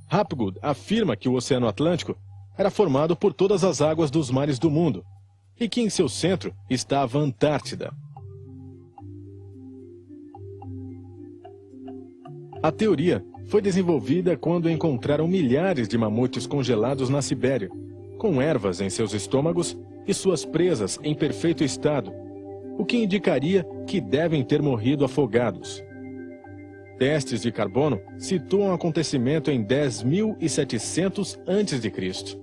Hapgood afirma que o Oceano Atlântico era formado por todas as águas dos mares do mundo e que em seu centro estava a Antártida. A teoria foi desenvolvida quando encontraram milhares de mamutes congelados na Sibéria, com ervas em seus estômagos e suas presas em perfeito estado, o que indicaria que devem ter morrido afogados. Testes de carbono situam o acontecimento em 10.700 a.C.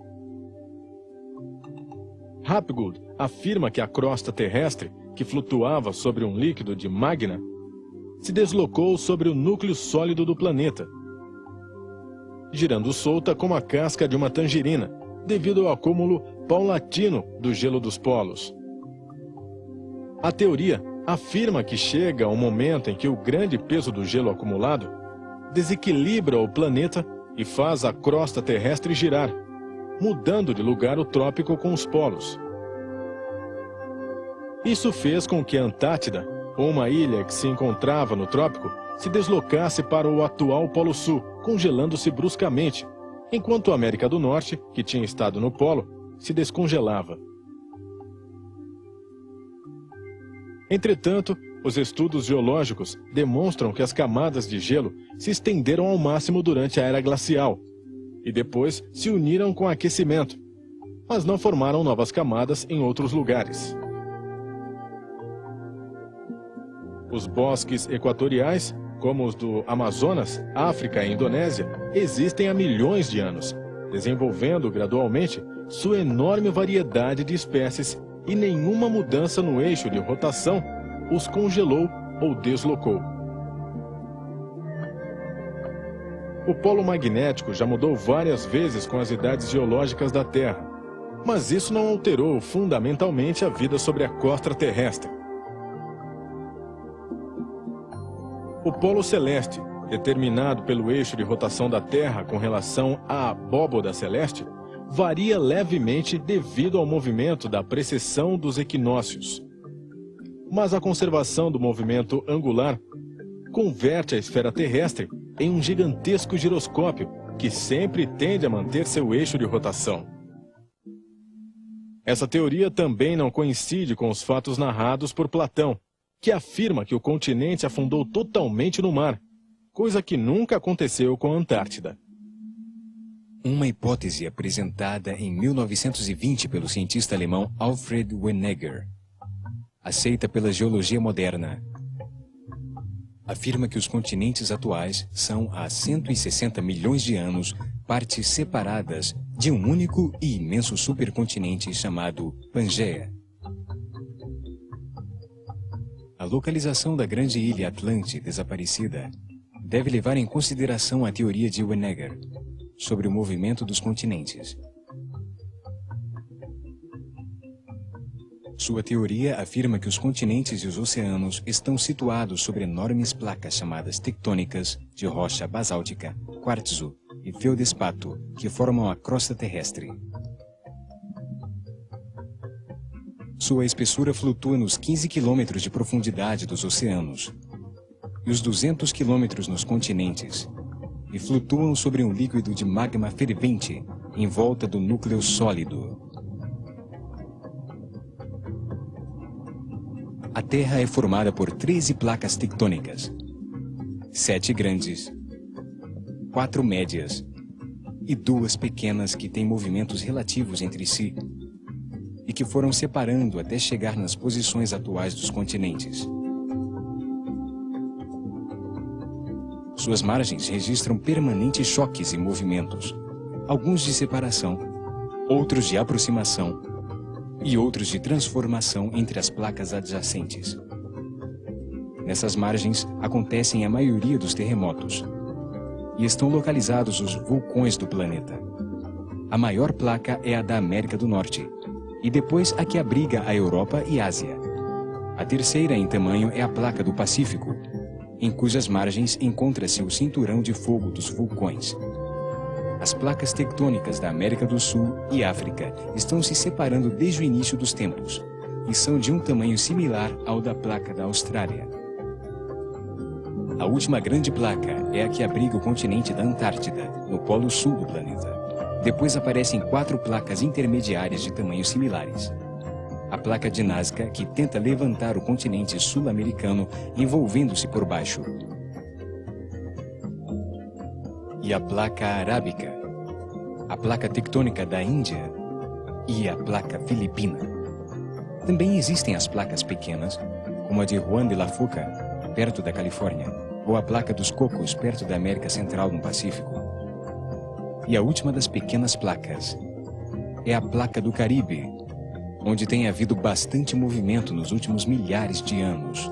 Hapgood afirma que a crosta terrestre, que flutuava sobre um líquido de magma, se deslocou sobre o núcleo sólido do planeta, girando solta como a casca de uma tangerina, devido ao acúmulo paulatino do gelo dos polos. A teoria afirma que chega um momento em que o grande peso do gelo acumulado desequilibra o planeta e faz a crosta terrestre girar, mudando de lugar o trópico com os polos. Isso fez com que a Antártida, uma ilha que se encontrava no trópico, se deslocasse para o atual Polo Sul, congelando-se bruscamente, enquanto a América do Norte, que tinha estado no polo, se descongelava. Entretanto, os estudos geológicos demonstram que as camadas de gelo se estenderam ao máximo durante a era glacial e depois se uniram com o aquecimento, mas não formaram novas camadas em outros lugares. Os bosques equatoriais, como os do Amazonas, África e Indonésia, existem há milhões de anos, desenvolvendo gradualmente sua enorme variedade de espécies, e nenhuma mudança no eixo de rotação os congelou ou deslocou. O polo magnético já mudou várias vezes com as idades geológicas da Terra, mas isso não alterou fundamentalmente a vida sobre a crosta terrestre. O polo celeste, determinado pelo eixo de rotação da Terra com relação à abóboda celeste, varia levemente devido ao movimento da precessão dos equinócios. Mas a conservação do movimento angular converte a esfera terrestre em um gigantesco giroscópio que sempre tende a manter seu eixo de rotação. Essa teoria também não coincide com os fatos narrados por Platão, que afirma que o continente afundou totalmente no mar, coisa que nunca aconteceu com a Antártida. Uma hipótese apresentada em 1920 pelo cientista alemão Alfred Wegener, aceita pela geologia moderna, afirma que os continentes atuais são, há 160 milhões de anos, partes separadas de um único e imenso supercontinente chamado Pangeia. A localização da grande ilha Atlante desaparecida deve levar em consideração a teoria de Wegener sobre o movimento dos continentes. Sua teoria afirma que os continentes e os oceanos estão situados sobre enormes placas chamadas tectônicas de rocha basáltica, quartzo e feldespato, que formam a crosta terrestre. Sua espessura flutua nos 15 quilômetros de profundidade dos oceanos e os 200 quilômetros nos continentes, e flutuam sobre um líquido de magma fervente em volta do núcleo sólido. A Terra é formada por 13 placas tectônicas, 7 grandes, 4 médias e 2 pequenas que têm movimentos relativos entre si e que foram separando até chegar nas posições atuais dos continentes. Suas margens registram permanentes choques e movimentos, alguns de separação, outros de aproximação e outros de transformação entre as placas adjacentes. Nessas margens acontecem a maioria dos terremotos e estão localizados os vulcões do planeta. A maior placa é a da América do Norte e depois a que abriga a Europa e Ásia. A terceira em tamanho é a placa do Pacífico, em cujas margens encontra-se o cinturão de fogo dos vulcões. As placas tectônicas da América do Sul e África estão se separando desde o início dos tempos e são de um tamanho similar ao da placa da Austrália. A última grande placa é a que abriga o continente da Antártida, no polo sul do planeta. Depois aparecem 4 placas intermediárias de tamanhos similares. A placa de Nazca, que tenta levantar o continente sul-americano, envolvendo-se por baixo. E a placa arábica, a placa tectônica da Índia e a placa filipina. Também existem as placas pequenas, como a de Juan de la Foca, perto da Califórnia, ou a placa dos Cocos, perto da América Central no Pacífico. E a última das pequenas placas é a placa do Caribe, onde tem havido bastante movimento nos últimos milhares de anos.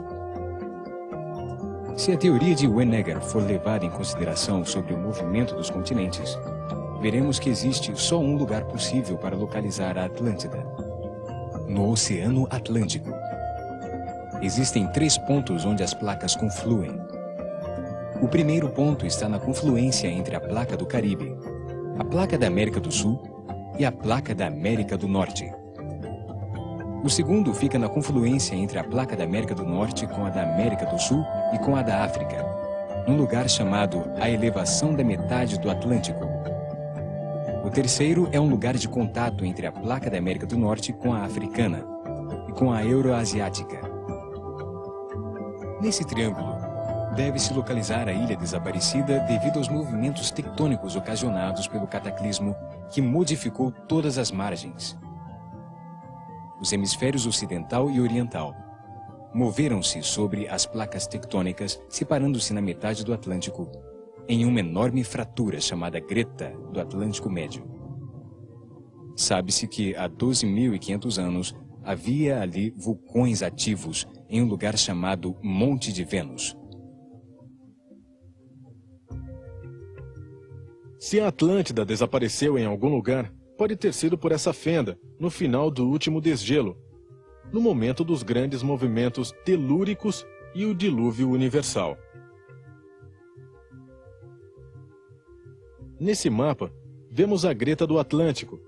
Se a teoria de Wenneger for levada em consideração sobre o movimento dos continentes, veremos que existe só um lugar possível para localizar a Atlântida: no Oceano Atlântico. Existem 3 pontos onde as placas confluem. O primeiro ponto está na confluência entre a placa do Caribe, a placa da América do Sul e a placa da América do Norte. O segundo fica na confluência entre a placa da América do Norte com a da América do Sul e com a da África, num lugar chamado a elevação da metade do Atlântico. O terceiro é um lugar de contato entre a placa da América do Norte com a africana e com a euroasiática. Nesse triângulo, deve-se localizar a ilha desaparecida devido aos movimentos tectônicos ocasionados pelo cataclismo que modificou todas as margens. Os hemisférios ocidental e oriental moveram-se sobre as placas tectônicas, separando-se na metade do Atlântico, em uma enorme fratura chamada Greta do Atlântico Médio. Sabe-se que há 12.500 anos havia ali vulcões ativos em um lugar chamado Monte de Vênus. Se a Atlântida desapareceu em algum lugar, pode ter sido por essa fenda, no final do último desgelo, no momento dos grandes movimentos telúricos e o dilúvio universal. Nesse mapa, vemos a Greta do Atlântico,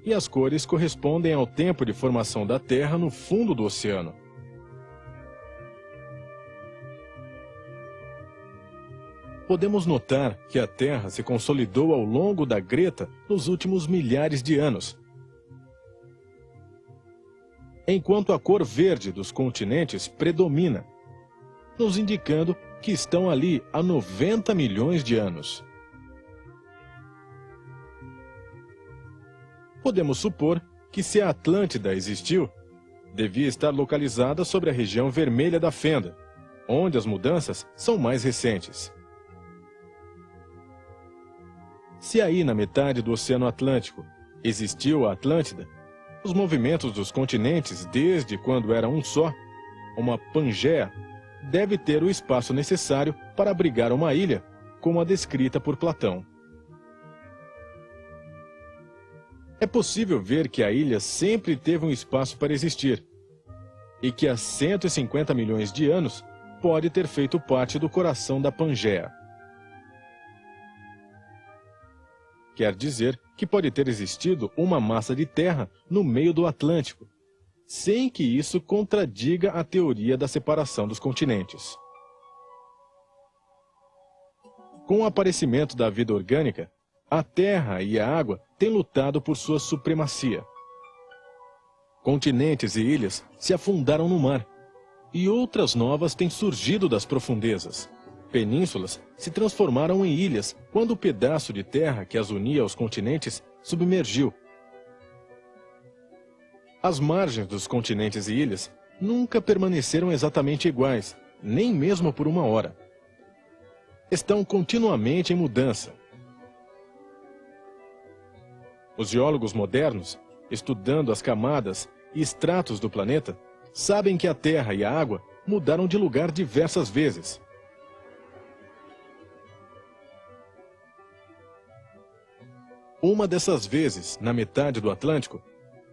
e as cores correspondem ao tempo de formação da Terra no fundo do oceano. Podemos notar que a Terra se consolidou ao longo da Greta nos últimos milhares de anos, enquanto a cor verde dos continentes predomina, nos indicando que estão ali há 90 milhões de anos. Podemos supor que, se a Atlântida existiu, devia estar localizada sobre a região vermelha da fenda, onde as mudanças são mais recentes. Se aí na metade do Oceano Atlântico existiu a Atlântida, os movimentos dos continentes desde quando era um só, uma Pangeia, deve ter o espaço necessário para abrigar uma ilha, como a descrita por Platão. É possível ver que a ilha sempre teve um espaço para existir, e que há 150 milhões de anos pode ter feito parte do coração da Pangeia. Quer dizer que pode ter existido uma massa de terra no meio do Atlântico, sem que isso contradiga a teoria da separação dos continentes. Com o aparecimento da vida orgânica, a terra e a água têm lutado por sua supremacia. Continentes e ilhas se afundaram no mar, e outras novas têm surgido das profundezas. Penínsulas se transformaram em ilhas quando o pedaço de terra que as unia aos continentes submergiu. As margens dos continentes e ilhas nunca permaneceram exatamente iguais, nem mesmo por uma hora. Estão continuamente em mudança. Os geólogos modernos, estudando as camadas e estratos do planeta, sabem que a terra e a água mudaram de lugar diversas vezes. Uma dessas vezes, na metade do Atlântico,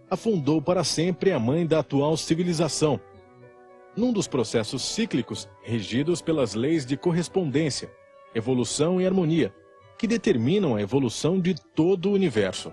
afundou para sempre a mãe da atual civilização, num dos processos cíclicos regidos pelas leis de correspondência, evolução e harmonia, que determinam a evolução de todo o universo.